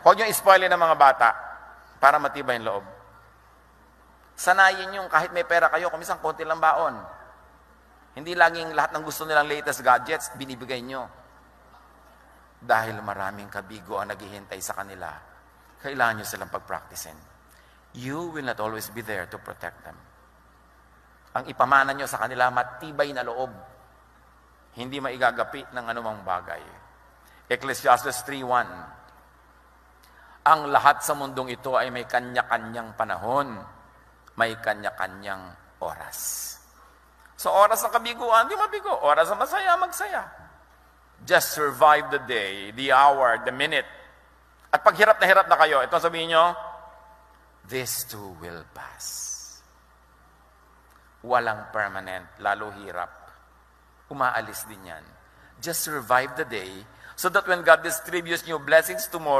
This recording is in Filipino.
Huwag nyo ispoilin ng mga bata para matibay yung loob. Sanayin yung kahit may pera kayo, kumisang konti lang baon. Hindi laging lahat ng gusto nilang latest gadgets, binibigay nyo. Dahil maraming kabigo ang naghihintay sa kanila, kailangan nyo silang pag-practicein. You will not always be there to protect them. Ang ipamana nyo sa kanila, matibay na loob. Hindi maigagapi ng anumang bagay. Ecclesiastes 3:1. Ang lahat sa mundong ito ay may kanya-kanyang panahon. May kanya-kanyang oras. So oras ng kabiguan, di mabigo. Oras ng masaya, magsaya. Just survive the day, the hour, the minute. At pag hirap na kayo, ito sabihin nyo, this too will pass. Walang permanent, lalo hirap. Umaalis din yan. Just survive the day so that when God distributes new blessings tomorrow,